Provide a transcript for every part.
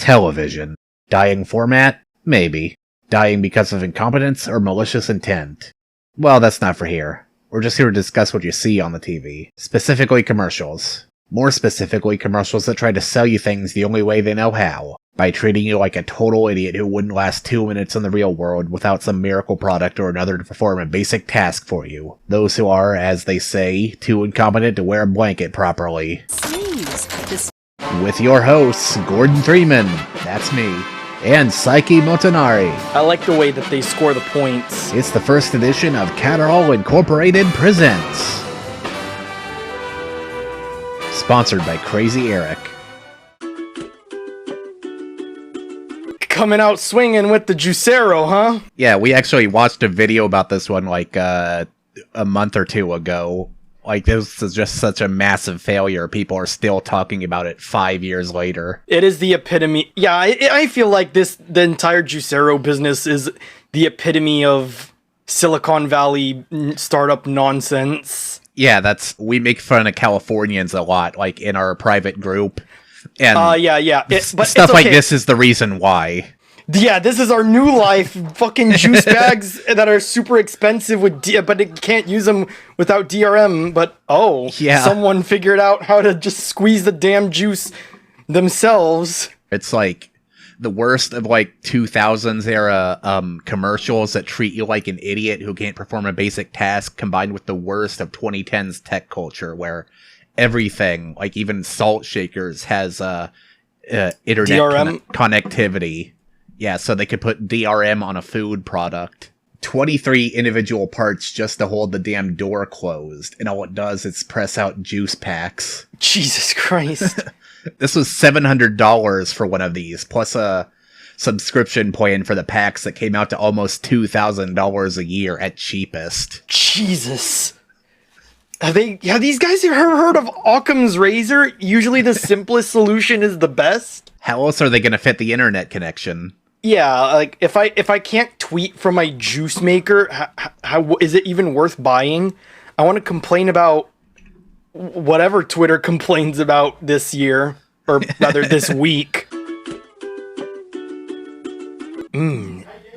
Television. Dying format? Maybe. Dying because of incompetence or malicious intent? Well, that's not for here. We're just here to discuss what you see on the TV. Specifically commercials. More specifically, commercials that try to sell you things the only way they know how. By treating you like a total idiot who wouldn't last 2 minutes in the real world without some miracle product or another to perform a basic task for you. Those who are, as they say, too incompetent to wear a blanket properly. With your hosts, Gordon Freeman, that's me, and Psyche Motonari. I like the way that they score the points. It's the first edition of Kadorhal Incorporated Presents. Sponsored by Crazy Eric. Coming out swinging with the Juicero, huh? Yeah, we actually watched a video about this one like a month or two ago. Like, this is just such a massive failure. People are still talking about it 5 years later. It is the epitome. Yeah, I feel like the entire Juicero business is the epitome of Silicon Valley startup nonsense. Yeah, we make fun of Californians a lot, like, in our private group. And yeah. But stuff like this is the reason why. Yeah, this is our new life. Fucking juice bags that are super expensive but it can't use them without DRM. But someone figured out how to just squeeze the damn juice themselves. It's like the worst of like 2000s era commercials that treat you like an idiot who can't perform a basic task, combined with the worst of 2010s tech culture where everything, like even salt shakers, has internet connectivity. Yeah, so they could put DRM on a food product. 23 individual parts just to hold the damn door closed, and all it does is press out juice packs. Jesus Christ. This was $700 for one of these, plus a subscription plan for the packs that came out to almost $2,000 a year at cheapest. Jesus. Have these guys ever heard of Occam's razor? Usually the simplest solution is the best. How else are they going to fit the internet connection? Yeah, like if I can't tweet from my juice maker, how is it even worth buying? I want to complain about whatever Twitter complains about this year, or rather this week.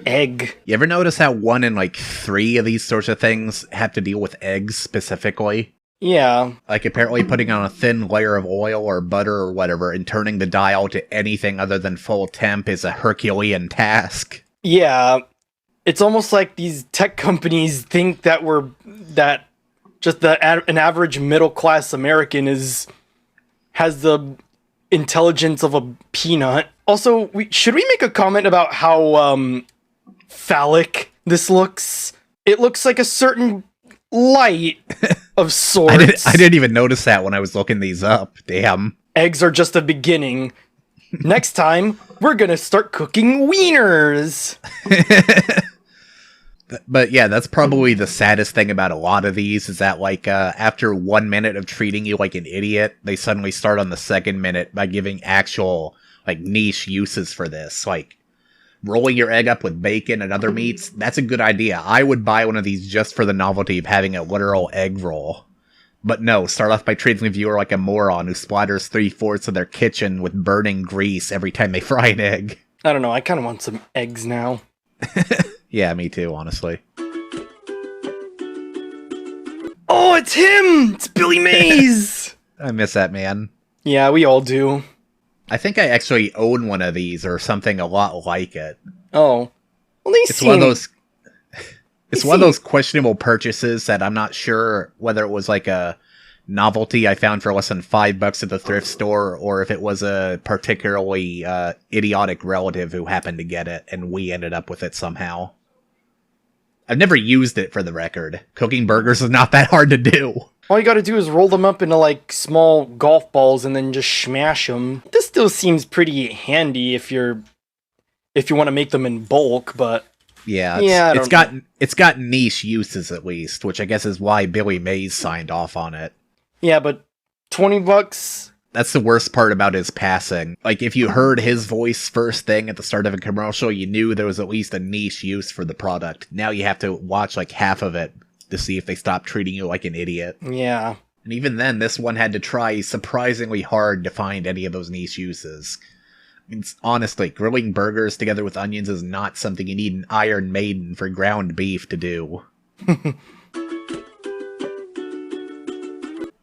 Egg. You ever notice how 1 in like 3 of these sorts of things have to deal with eggs specifically? Yeah. Like apparently putting on a thin layer of oil or butter or whatever and turning the dial to anything other than full temp is a Herculean task. Yeah. It's almost like these tech companies think that an average middle class American has the intelligence of a peanut. Also, should we make a comment about how phallic this looks? It looks like a certain light of sorts. I didn't even notice that when I was looking these up. Damn. Eggs are just a beginning. Next time, we're gonna start cooking wieners. But yeah, that's probably the saddest thing about a lot of these is that like after 1 minute of treating you like an idiot, they suddenly start on the second minute by giving actual like niche uses for this. Like rolling your egg up with bacon and other meats, that's a good idea. I would buy one of these just for the novelty of having a literal egg roll. But no, start off by treating the viewer like a moron who splatters 3/4 of their kitchen with burning grease every time they fry an egg. I don't know, I kind of want some eggs now. Yeah, me too, honestly. Oh, it's him! It's Billy Mays! I miss that man. Yeah, we all do. I think I actually own one of these or something a lot like it. Oh. Well, it's one of those questionable purchases that I'm not sure whether it was like a novelty I found for less than $5 at the thrift store or if it was a particularly idiotic relative who happened to get it and we ended up with it somehow. I've never used it, for the record. Cooking burgers is not that hard to do. All you gotta do is roll them up into, like, small golf balls and then just smash them. This still seems pretty handy if you want to make them in bulk, but... Yeah, it's got niche uses, at least, which I guess is why Billy Mays signed off on it. Yeah, but $20? That's the worst part about his passing. Like, if you heard his voice first thing at the start of a commercial, you knew there was at least a niche use for the product. Now you have to watch, like, half of it to see if they stop treating you like an idiot. Yeah. And even then, this one had to try surprisingly hard to find any of those niche uses. It's honestly, grilling burgers together with onions is not something you need an Iron Maiden for ground beef to do.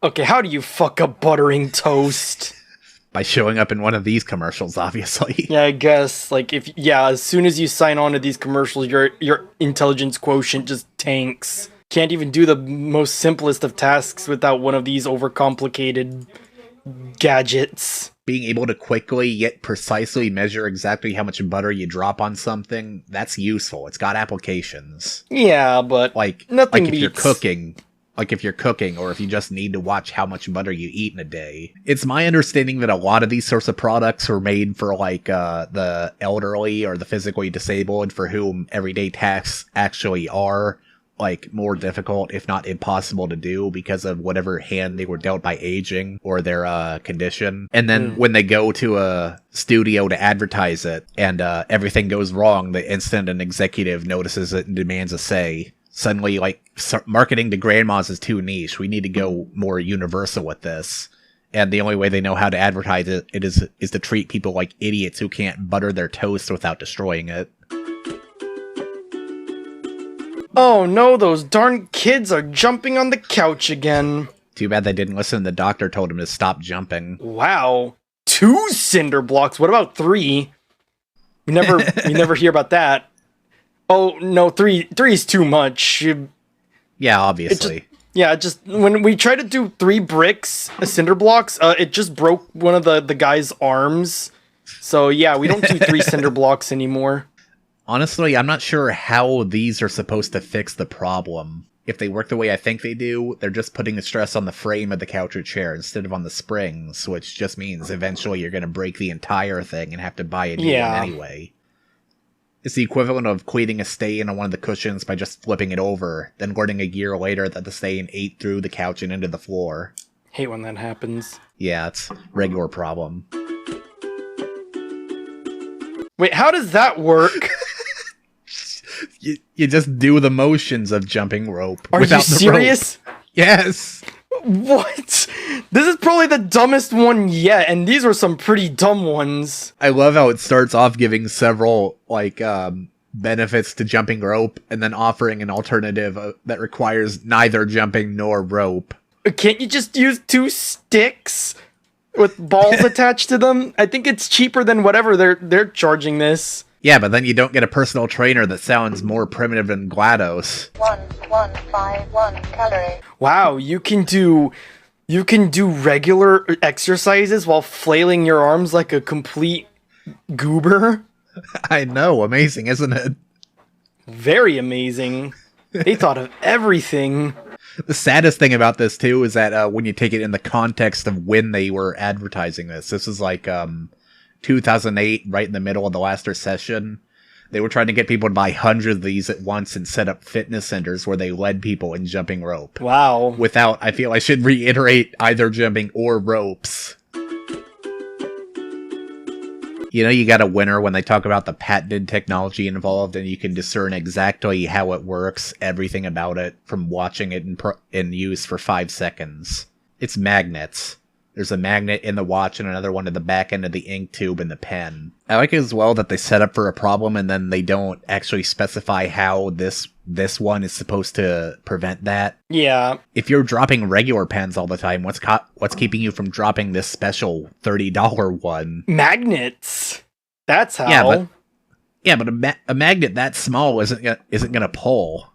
Okay, how do you fuck up buttering toast? By showing up in one of these commercials, obviously. Yeah, I guess, like, as soon as you sign on to these commercials, your intelligence quotient just tanks. Can't even do the most simplest of tasks without one of these overcomplicated gadgets. Being able to quickly yet precisely measure exactly how much butter you drop on something, that's useful. It's got applications. Yeah, but nothing if beats... you're cooking, or if you just need to watch how much butter you eat in a day. It's my understanding that a lot of these sorts of products are made for, the elderly or the physically disabled, for whom everyday tasks actually are, more difficult, if not impossible to do, because of whatever hand they were dealt by aging or their condition. And then when they go to a studio to advertise it, and everything goes wrong the instant an executive notices it and demands a say, suddenly, marketing to grandmas is too niche. We need to go more universal with this. And the only way they know how to advertise it is to treat people like idiots who can't butter their toast without destroying it. Oh no, those darn kids are jumping on the couch again. Too bad they didn't listen. The doctor told them to stop jumping. Wow. 2 cinder blocks. What about 3? We never hear about that. Oh no, 3 is too much. Yeah, obviously. Just when we try to do 3 bricks, cinder blocks, it just broke one of the guy's arms. So yeah, we don't do 3 cinder blocks anymore. Honestly, I'm not sure how these are supposed to fix the problem. If they work the way I think they do, they're just putting the stress on the frame of the couch or chair instead of on the springs, which just means eventually you're going to break the entire thing and have to buy a new one anyway. It's the equivalent of cleaning a stain on one of the cushions by just flipping it over, then learning a year later that the stain ate through the couch and into the floor. Hate when that happens. Yeah, it's a regular problem. Wait, how does that work? You just do the motions of jumping rope. Are you serious? Yes. What? This is probably the dumbest one yet, and these were some pretty dumb ones. I love how it starts off giving several, benefits to jumping rope, and then offering an alternative that requires neither jumping nor rope. Can't you just use 2 sticks with balls attached to them? I think it's cheaper than whatever they're charging this. Yeah, but then you don't get a personal trainer that sounds more primitive than GLaDOS. 1151 calorie. Wow, you can do regular exercises while flailing your arms like a complete goober. I know, amazing, isn't it? Very amazing. They thought of everything. The saddest thing about this, too, is that when you take it in the context of when they were advertising this is 2008, right in the middle of the last recession. They were trying to get people to buy hundreds of these at once and set up fitness centers where they led people in jumping rope. Wow. Without, I feel I should reiterate, either jumping or ropes. You know, you got a winner when they talk about the patented technology involved, and you can discern exactly how it works, everything about it, from watching it in use for 5 seconds. It's magnets. There's a magnet in the watch and another one at the back end of the ink tube in the pen. I like as well that they set up for a problem and then they don't actually specify how this one is supposed to prevent that. Yeah. If you're dropping regular pens all the time, what's keeping you from dropping this special $30 one? Magnets. That's how. Yeah, but a magnet that small isn't gonna pull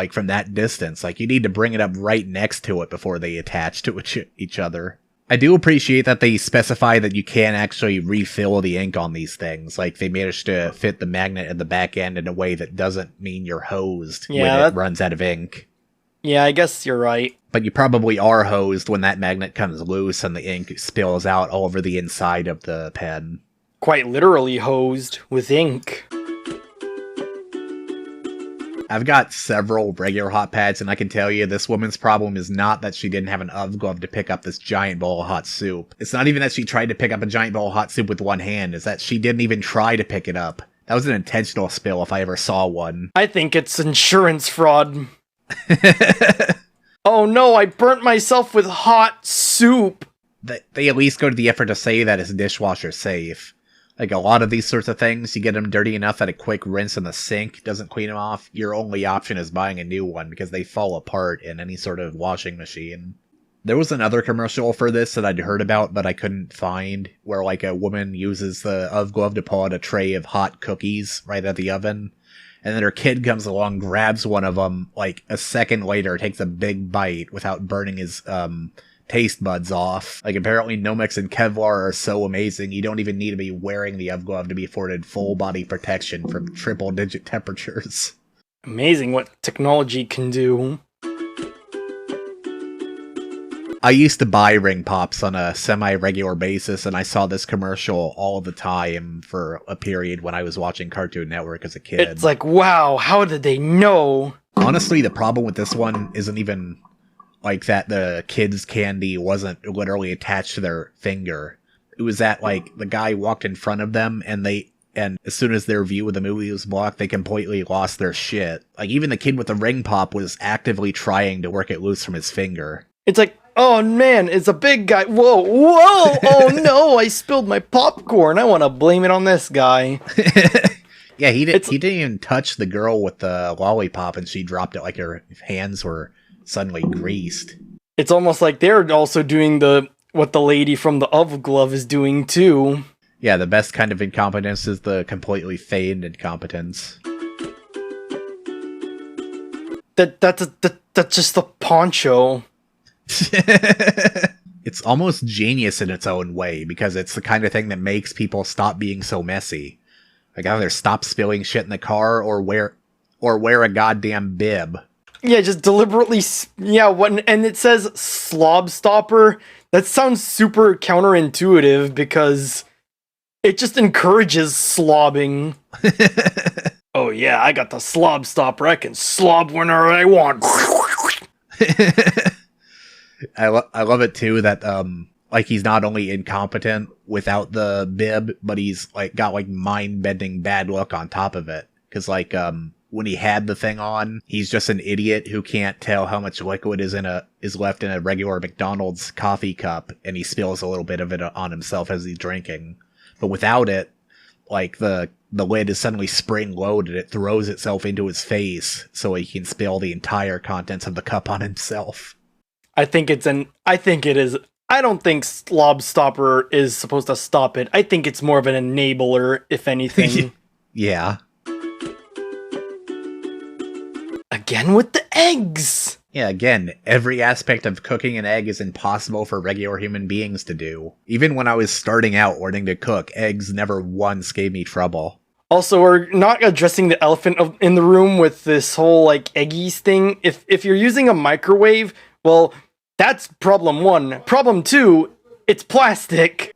from that distance. You need to bring it up right next to it before they attach to each other. I do appreciate that they specify that you can actually refill the ink on these things. They managed to fit the magnet at the back end in a way that doesn't mean you're hosed when it runs out of ink. Yeah, I guess you're right. But you probably are hosed when that magnet comes loose and the ink spills out all over the inside of the pen. Quite literally hosed with ink. I've got several regular hot pads, and I can tell you this woman's problem is not that she didn't have an OveGlove to pick up this giant bowl of hot soup. It's not even that she tried to pick up a giant bowl of hot soup with one hand, it's that she didn't even try to pick it up. That was an intentional spill if I ever saw one. I think it's insurance fraud. Oh no, I burnt myself with hot soup! They at least go to the effort to say that it's dishwasher safe. Like, a lot of these sorts of things, you get them dirty enough that a quick rinse in the sink doesn't clean them off. Your only option is buying a new one, because they fall apart in any sort of washing machine. There was another commercial for this that I'd heard about, but I couldn't find, where, like, a woman uses the OveGlove to pull out a tray of hot cookies right out of the oven, and then her kid comes along, grabs one of them, like, a second later, takes a big bite without burning his, taste buds off. Like, apparently Nomex and Kevlar are so amazing, you don't even need to be wearing the OveGlove to be afforded full body protection from triple-digit temperatures. Amazing what technology can do. I used to buy ring pops on a semi-regular basis, and I saw this commercial all the time for a period when I was watching Cartoon Network as a kid. It's like, wow, how did they know? Honestly, the problem with this one isn't even like that the kids' candy wasn't literally attached to their finger. It was that, like, the guy walked in front of them, and as soon as their view of the movie was blocked, they completely lost their shit. Like, even the kid with the ring pop was actively trying to work it loose from his finger. It's like, oh man, it's a big guy. Whoa, oh no, I spilled my popcorn. I want to blame it on this guy. Yeah, he didn't even touch the girl with the lollipop, and she dropped it like her hands were suddenly greased. It's almost like they're also doing what the lady from the OveGlove is doing too. Yeah, the best kind of incompetence is the completely feigned incompetence. That's just the poncho. It's almost genius in its own way, because it's the kind of thing that makes people stop being so messy. Like, either stop spilling shit in the car or wear a goddamn bib. Yeah, just deliberately, and it says Slobstopper. That sounds super counterintuitive because it just encourages slobbing. Oh yeah, I got the Slobstopper. I can slob whenever I want. I love it too that like, he's not only incompetent without the bib, but he's like got like mind-bending bad luck on top of it. Cause like when he had the thing on, he's just an idiot who can't tell how much liquid is left in a regular McDonald's coffee cup, and he spills a little bit of it on himself as he's drinking. But without it, like the lid is suddenly spring-loaded, it throws itself into his face so he can spill the entire contents of the cup on himself. I think it is. I don't think Slobstopper is supposed to stop it. I think it's more of an enabler, if anything. Yeah. Again with the eggs! Yeah, again, every aspect of cooking an egg is impossible for regular human beings to do. Even when I was starting out learning to cook, eggs never once gave me trouble. Also, we're not addressing the elephant in the room with this whole, like, Eggies thing. If you're using a microwave, well, that's problem one. Problem two, it's plastic.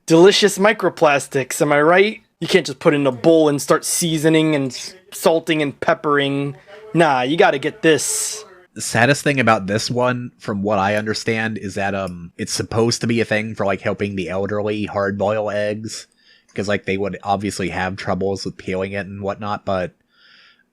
Delicious microplastics, am I right? You can't just put it in a bowl and start seasoning and salting and peppering. Nah, you gotta get this. The saddest thing about this one, from what I understand, is that it's supposed to be a thing for, like, helping the elderly hard-boil eggs, because, like, they would obviously have troubles with peeling it and whatnot, but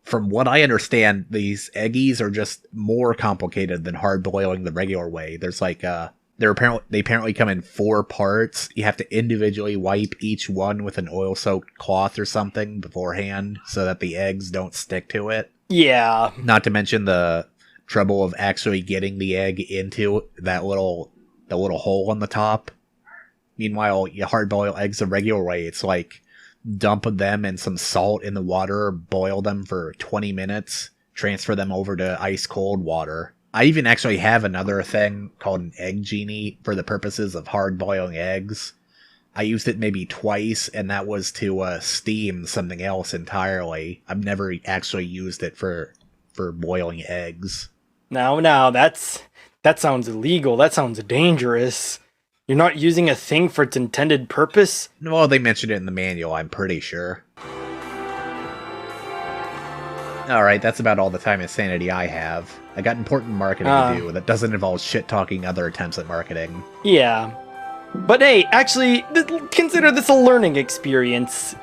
from what I understand, these Eggies are just more complicated than hard-boiling the regular way. There's, like, they apparently come in 4 parts. You have to individually wipe each one with an oil-soaked cloth or something beforehand, so that the eggs don't stick to it. Yeah. Not to mention the trouble of actually getting the egg into the little hole on the top. Meanwhile, you hard-boil eggs the regular way. It's like, dump them in some salt in the water, boil them for 20 minutes, transfer them over to ice-cold water. I even actually have another thing called an egg genie for the purposes of hard-boiling eggs. I used it maybe twice, and that was to steam something else entirely. I've never actually used it for boiling eggs. Now, that sounds illegal. That sounds dangerous. You're not using a thing for its intended purpose? Well, they mentioned it in the manual, I'm pretty sure. Alright, that's about all the time and sanity I have. I got important marketing to do that doesn't involve shit-talking other attempts at marketing. Yeah. But hey, actually, consider this a learning experience.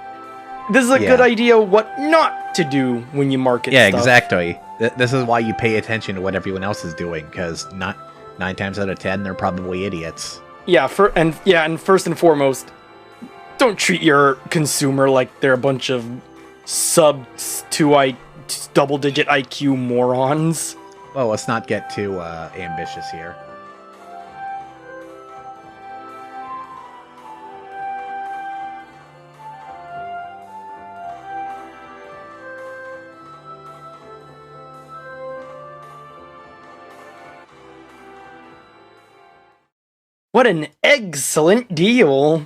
This is a good idea what not to do when you market stuff. Yeah, exactly. This is why you pay attention to what everyone else is doing, because 9 times out of 10, they're probably idiots. Yeah, and first and foremost, Don't treat your consumer like they're a bunch of double-digit IQ morons. Well, let's not get too ambitious here. What an excellent deal!